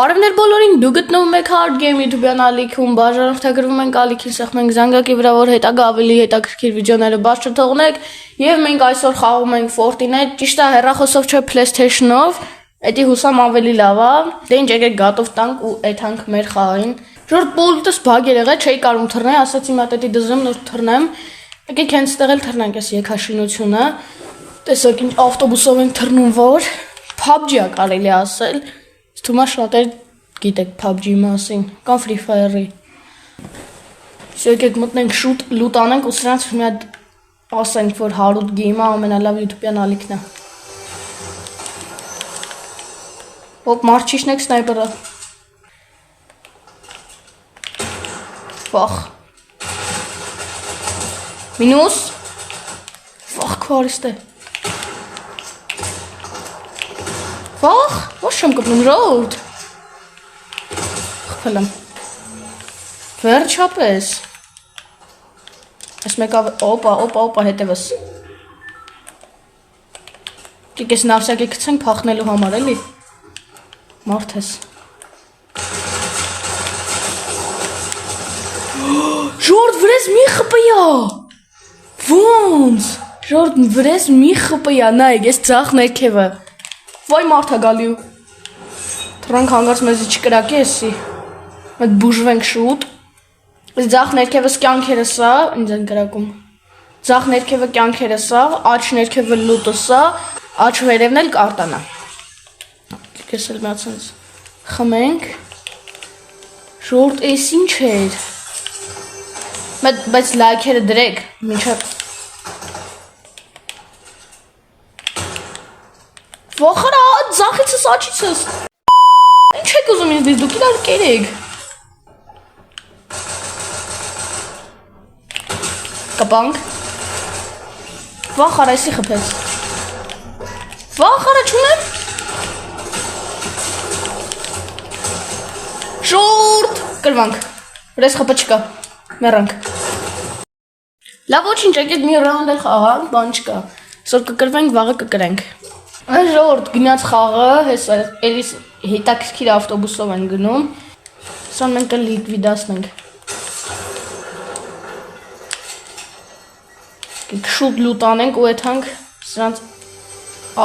Արևներ բոլորին դու գտնվում եք Hard Game YouTube-յան ալիքում, բաժանորդագրվում ենք ալիքին, սեղմենք զանգակի վրա, որ հետագա ավելի հետաքրքիր վիդեոները բաց չթողնեք, եւ մենք այսօր խաղում ենք Fortnite, ճիշտ է, հեռախոսով չէ PlayStation-ով, էդի հուսամ ավելի լավ է, դե ինչ եկեք գատով տանք ու էթանք մեր խաղային։ Ժորդ բոլտս բագ էր եղել, չէի կարում թռնել, ասացի մա տետի դզրեմ, նոր թռնեմ, եկեք հենց ստեղ էլ թռնենք այս եքաշինությունը, տեսեք ինչ ավտոբուսով ենք թռնում, որ PUBG-ա կարելի ասել։ Թումա շատեր գիտեք PUBG-ի մասին, կամ Free Fire-ի։ Եկեք մտնենք շուտ լուտ անենք ու սրանց մի հատ ասենք, որ Harut Game-ը ամենալավ YouTube-յան ալիքն է։ Ոք մարչիշն եք սնայպերը։ Վախ։ Մինուս։ Վախ քվարիստ է։ Վախ, ոչ չեմ կպնում ժողովուրդ։ Խփել եմ։ Վերջապես։ Այս մեկավ, օպա, հետևս։ Կես նավսյակի կցենք պախնելու համար էլի։ Մարդ ես։ Ժորդ վրես մի խպյա։ Ոնց։ Ժորդ վրես մի խպյա, նայք, ես ծախ ներքևը։ Վայ մարդա գալիու։ Թրանք հանգարց մեզի չկրակի եսի։ Մետ բուժվենք շուտ։ Ձախ ներքևս կյանքերը սա, ինձ են կրակում։ Ձախ ներքևը կյանքերը սա, աչ ներքևը լուտը սա, աչ վերևն էլ կարտանա։ Կես էլ միացնց խմենք։ Ժորդ էս ինչ էր։ Բայց լայքերը դրեք, մինչև Վախարա, ձախիցս, աչիցս։ Ինչ եք ուզում ինձ դից, դուք իրար կերեք։ Կպանք։ Վախարա, եսի խպեց։ Վախարա, չունեմ։ Շորդ, կրվանք, վրես խպը չկա, մեռանք։ Լավ ոչինչ, եկեք մի ռաունդ էլ խաղանք, բան չկա, սոր կկրվենք, վաղը կկրենք։ Այն ժողորդ գնաց խաղը, էլիս հետաքրքիր ավտոբուսով են գնում, սան մենք էլ լիկվիդացնենք։ Շուտ լուտ անենք ու էթանք սրանց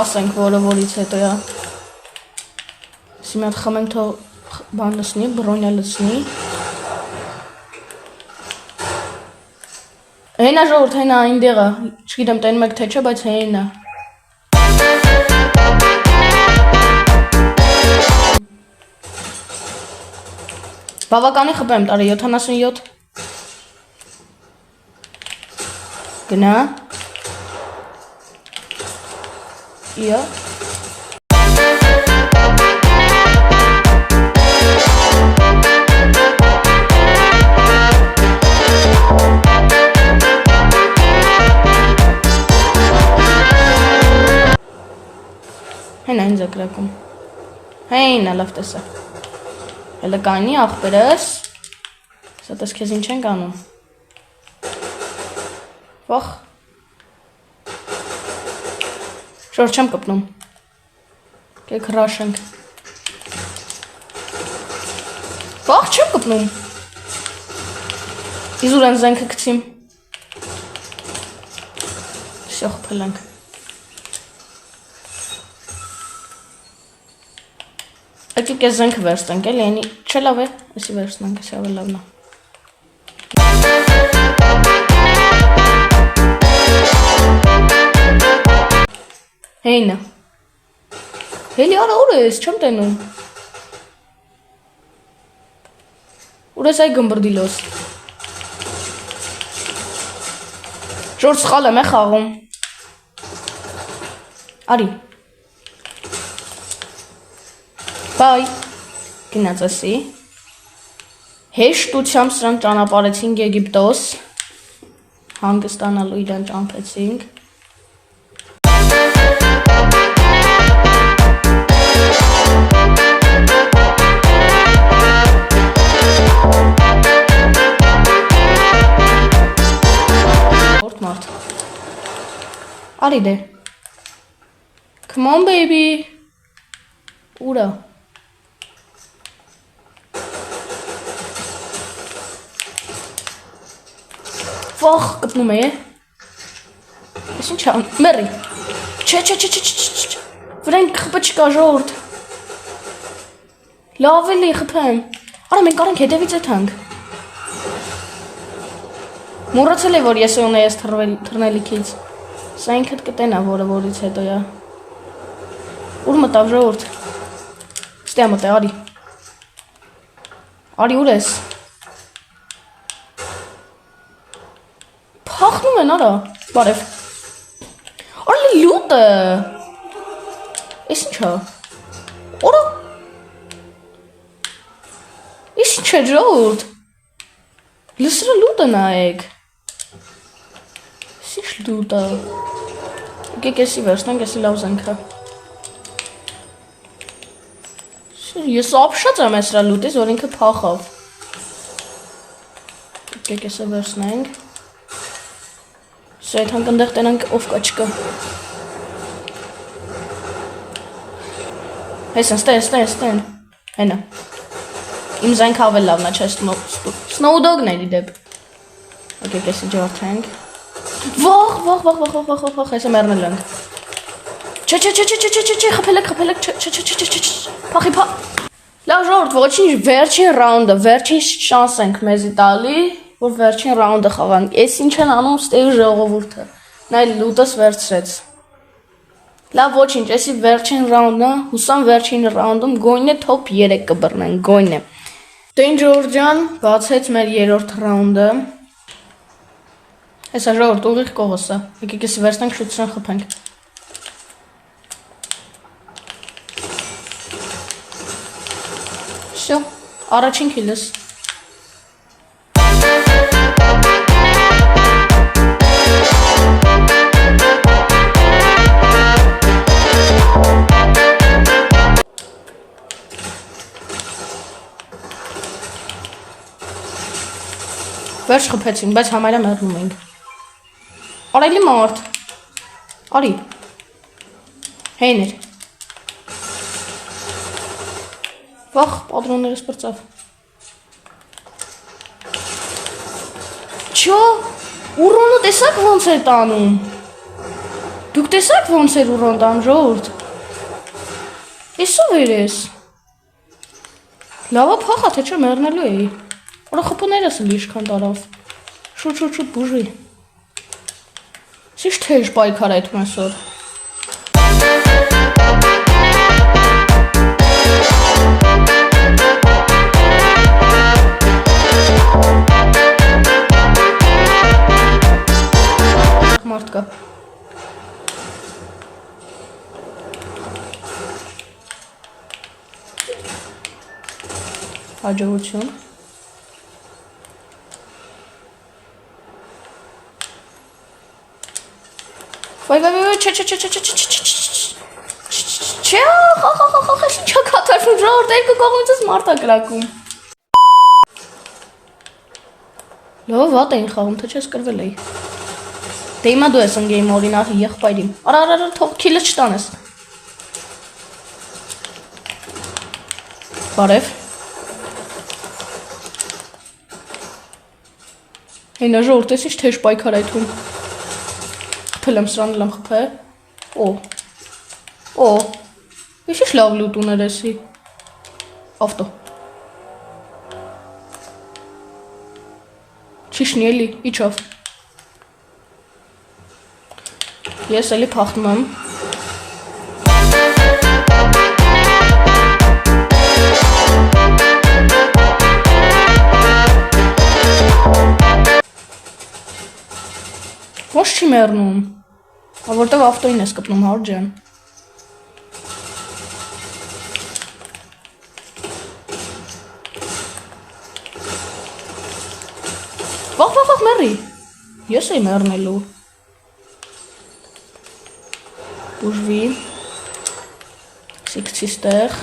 ասենք, որը որից հետո յա։ Սի մի հատ խմենք թող բան լսնի, բրոնյա լսնի։ Հենա ժողորդ, հենա այն դեղը, չգիտեմ տենում եք թե չէ, բայց հենա։ Բավականի խպեմ տարի 77 գնա Իա Հենա ինձ է կրակում Հենա լավ տեսա Հելը կանի աղբերս, սա տես կեզ ինչ ենք անում, վախ, շոր չեմ կպնում, կեք հրաշենք, վախ չեմ կպնում, իզուր են զենքը կցիմ, սյոխ պհելենք, Եկեք ես զենքը վերստենք, էլի, ենի չէ լավ է, եսի վերստենք, եսի ավել լավնա։ Հեյնը։ Հելի արա ուր ես, չեմ տենում։ Ուր ես այ գմբրդիլոս։ Ժորդ սխալ եմ է խաղում։ Արի։ Բայ, գնաց ասի, հեշտությամբ սրան ճանապարեցինք Եգիպտոս, հանգստանալու իրան ճամփեցինք, Արի դե, come on baby, ուրա, Վախ, կպնում է։ Ես ինչ ամ, մերի։ Չէ։ Վրան խփը չկա ժողովուրդ։ Լավ էլի խփեմ։ Արա մենք կարանք հետևից եթանք։ Մոռացել է որ ես ունեի այս թռնելիքից։ Սա ինքդ կտենա որը որից հետո է։ Ուր մտավ ժողովուրդ։ Ստե մտե արի։ Արի ուր ես։ Փախնում են արա։ Բարև։ Արի լուտը։ Էս ինչա։ Օրա։ Էս ինչա ժողովուրդ։ Լսրը լուտը նայեք։ Ինչ լուտը։ Եկեք էսի վերցնենք, էսի լավ զենքա։ Ես ապշած եմ էսրա լուտից, որ ինքը փախավ։ Եկեք էսը վերցնենք։ Սա այդ հանգնդեղ տենանք ով կա չկա։ Հեսն, ստեն։ Հենա։ Իմ զենքը ավել լավն է, չէ Սնոուդոգն է դեպ։ Եկեք էսի ջարդենք։ Վախ, հեսը մերնել ենք։ Չէ, խփելեք, փախի։ Լավ ժողովուրդ, ոչինչ, վերջին ռաունդը, վերջին շանս ենք մեզի տալի, որ վերջին ռաունդը խաղանք։ Էս ինչ են անում ստեղ ժողովուրդը։ Նա լուտս վերցրեց։ Լավ ոչինչ, էսի վերջին ռաունդը, հուսամ վերջին ռաունդում գոյն է top 3 կբռնենք, գոյն է։ Դեն Ջորջան բացեց մեր երրորդ ռաունդը։ Հեսա ժողովուրդ ուղիղ կողոսը, եկեք էսի վերցնենք շուտության խփենք։ Всё, առաջին քիլս։ Վերջ խփեցին, բայց համարյա մեռնում ենք։ Արայլի մարդ։ Արի։ Հեյներ։ Վախ, պատրոններս պրծավ։ Չո, ուրոնը տեսակ ոնց էր տանում։ Դուք տեսակ ոնց էր ուրոն տան ժողովուրդ։ Էսով էր ես։ Լավա փախա, թե չէ մեռնելու էի։ Որը խփուներս էլ իշքան տարավ։ Շուտ բուժի։ Սիշ թեժ պայքար այդ մեսոր։ Մարդ կա։ Հաջողություն։ Վայ, չէ, ինչա կատարվում ժողովուրդ, երկու կողմիցս մարդ ա կրակում։ Լավ վատ էին խաղում, թե չես կրվել էի։ Դե հիմա դու ես ընգեյմ օրինակ եղբայրիմ։ Արա, թող քիլս չտանես։ Բարև։ Հենա ժողովուրդ, ես ինչ թեժ պայքար այդում։ Խփել եմ սրան եմ խփել։ Օ։ Ես ինչ լավ լուտ ուներ էսի։ Ավտո։ Չիշնի էլի, իչավ։ Ես էլի փախնում եմ։ Ոնց չի մեռնում։ Որտեվ ավտոին ես կպնում հոր ջան։ Վախ մեռի։ Ես էի մեռնելու։ Բուժվի։ Սիքցի ստեղ։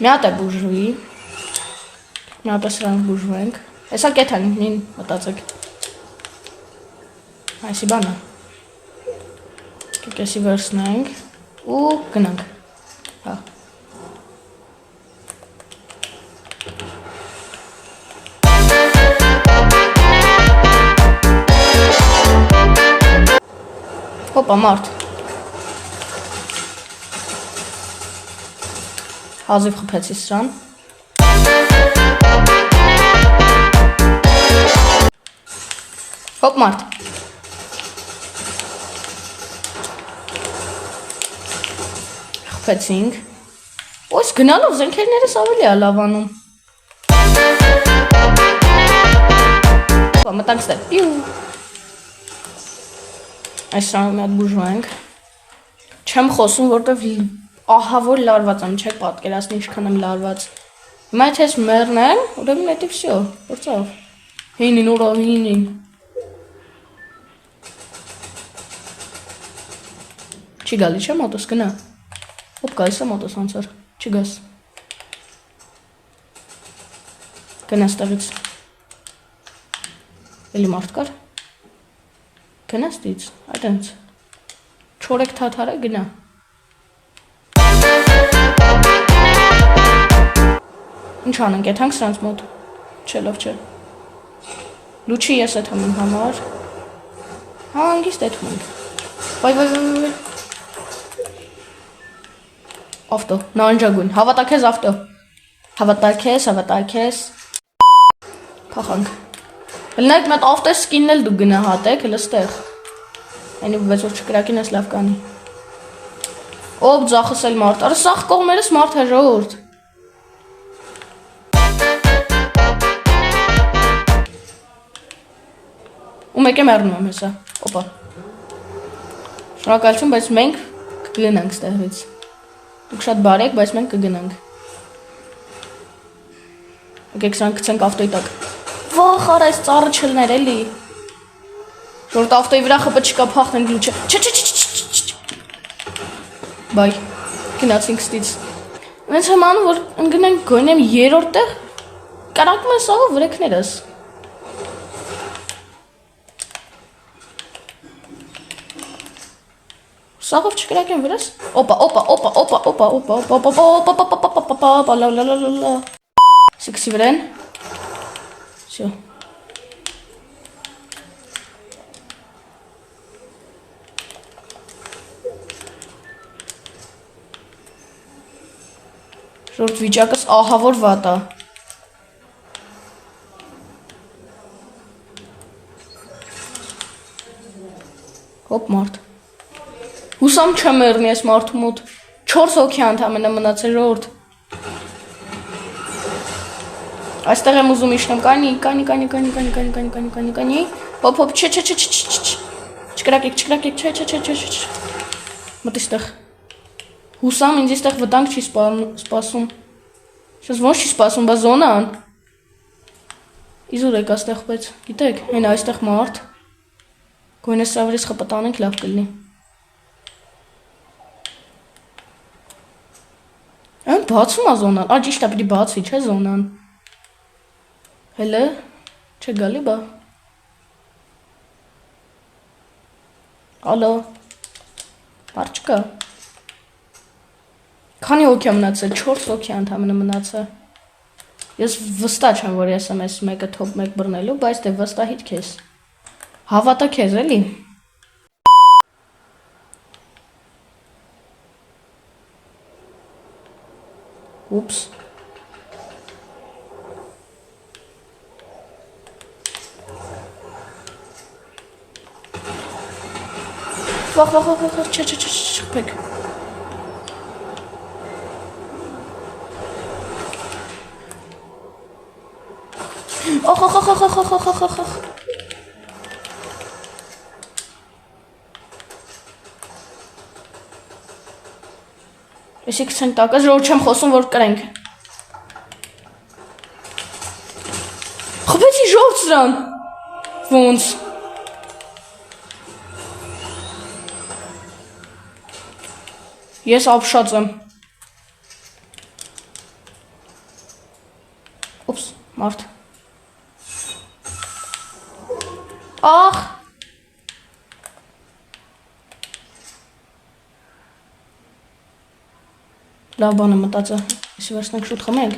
Մի հատ է բուժվի։ Մի հատ է սրանք բուժվենք։ Հեսա կեթան, մին մտածեք։ Այսի բանը։ Կեսի վերցնենք ու գնանք։ Հա։ Հոպա, մարդ։ Հազիվ խփեցի սրան։ Հոպ, մարդ։ Խփեցինք։ Ոս գնալով զենքերներս ավելի է լավանում։ Հոպա, մտանք ստեղ։ Պիու։ Այս սրանում մի հատ բուժվենք։ Չեմ խոսում, որտեվ ահա որ լարված եմ, չեք պատկերացնի ինչքան եմ լարված։ Հիմա եթե ես մեռնեմ, ուրեմն էդի վсё, որտեղ։ Հինին ուրով հինին։ Չի գալի չէ մոտոս գնա։ Հոպ գալիս է մոտոս անցար։ Չի գաս։ Գնա ստեղից։ Էլի մարդ կար։ Գնա ստից, այդենց։ Չորեք թաթարը գնա։ Ինչ անենք, եթանք սրանց մոտ։ Չէ, լավ չէ։ Լուչի ես էթում իմ համար։ Հանգիստ էթում ենք։ Վայ։ Ավտո, նանջագույն, հավատա քեզ ավտո։ Հավատա քեզ։ Փախանք։ Լնայք մետ ավտո սկինն էլ դու գնահատեք, հլը ստեղ։ Այնի վեցոր չկրակին ես լավ կանի։ Ով ձախս էլ մարդ, արը սաղ կողմերս մարդ է ժողորդ։ Ու մեկ է մեռնում եմ հեսա, օպա։ Շնորհակալություն, բայց մենք կգնանք ստեղից։ Դուք շատ բարեք, բայց մենք կգնանք։ Եկեք սրանք գցենք ավտոյի տակ։ Վախ, արա այս ծառը չլներ էլի։ Ժորդ ավտոյի վրա խփը չկա փախնենք լուչը։ Բայ, գնացինք ստից։ Մենք հմանում, որ ընգնենք գոյնեմ երորդ տեղ, կարակում են սաղով վրեքներս։ Սաղով չկրակեն վրաս։ Օպա, լա։ Սիքսի վրեն։ Всё. Ժորդ վիճակս ահա որ վատ է։ Հոպ մարդ։ Հուսամ չեմ մեռնի այս մարդու մոտ։ 4 հոգի ընդամենը մնացել ժողովուրդ։ Այստեղ եմ ուզում իշնեմ, կանի։ Հոպ, չէ։ Չկրակեք, չէ։ Մտ իստեղ։ Հուսամ ինձ իստեղ վտանգ չի սպասում։ Շես ոնց չի սպասում, բա զոնան։ Իզուր եք աստեղ բայց, գիտեք, հեն այստեղ մարդ։ Գոյնես սավրից խպտանենք լավ կլնի։ Այն բացում է զոնան, աջիշտ է պիտի բացվի, չէ զոնան։ Հելը, չէ գալի բա։ Ալո, բար չկա։ Քանի հոգի է մնացել, 4 հոգի ընդամենը մնացել։ Ես վստահ չեմ, որ ես եմ այս մեկը top 1 բռնելու, բայց դե վստահիդ քեզ։ Հավատա քեզ էլի։ Ուպս։ Վախ, չէ, չփեք։ Ախ։ Եսի կցենք տակը, ժողով չեմ խոսում, որ կրենք։ Խպեցի ժողով ծրան։ Ոնց։ Ես ապշած եմ։ Ուպս, մարդ։ Ախ։ Լավ բան է մտածը, եսի վերցնենք շուտ խմենք։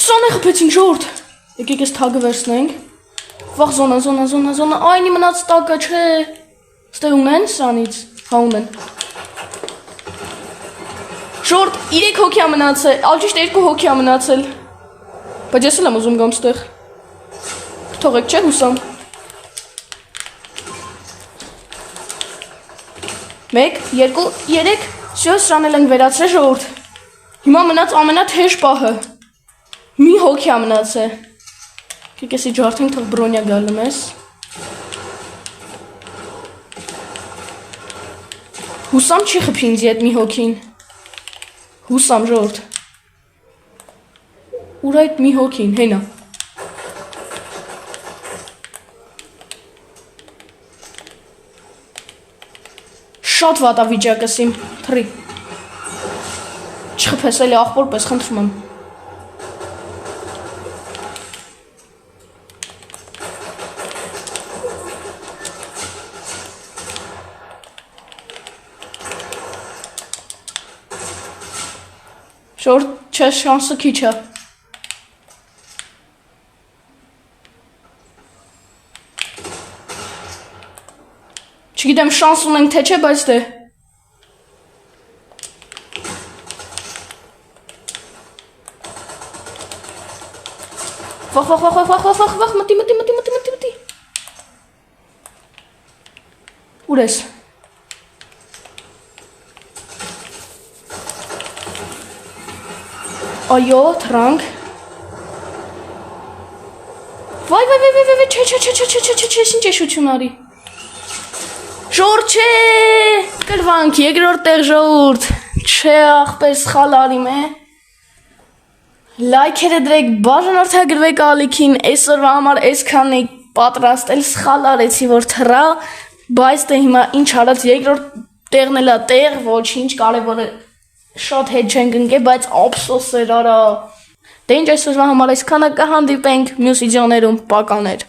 Սրան է խպեցինք ժորդ։ Եկեք ես թագը վերցնենք։ Վաղ զոնա, այնի մնաց տակը չէ, ստեղ ունեն սրանից, հա ունեն, շորդ 3 հոգի մնացել, ալջիշտ 2 հոգի մնացել, բայց ես էլ եմ ուզում գամ ստեղ, թողեք չէ հուսամ, 1, 2, 3, շո սրան էլ ենք վերացրել ժողովուրդ, հիմա մնաց ամենաթեժ պահը, մի հոգի մնացել, Կեկեսի ջարդին թող բրոնյա գալում ես, հուսամ չի խպի ինձի հետ մի հոգին, հուսամ ժորդ, ուր այդ մի հոգին, հենա, շատ վատա վիճակս իմ, թրի, չխպես էլի աղբոր պես խնդրում եմ, Շորդ չէ շանսը քիչ է։ Չգիտեմ շանս ունենք թե չէ, բայց դե։ Վախ, մտի։ Ուր ես։ Այո, թրանք։ Վայ, չէ, ինչ էշություն արի։ Ժոր չէ, կրվանք, երկրորդ տեղ ժողովուրդ, չէ աղբեր սխալ արիմ է։ Լայքերը դրեք, բաժանորդագրվեք ալիքին, այսօրվա համար այսքան էի պատրաստել, սխալ արեցի, որ թռա, բայց դե հիմա ինչ արած երկրորդ տեղն էլա տեղ, ոչինչ կարևոր է շատ հետ չենք ընկել, բայց ափսոս էր արա։ Դե ինչ այսօրվա համար այսքանը կհանդիպենք մյուս վիդեոներում, պականեր։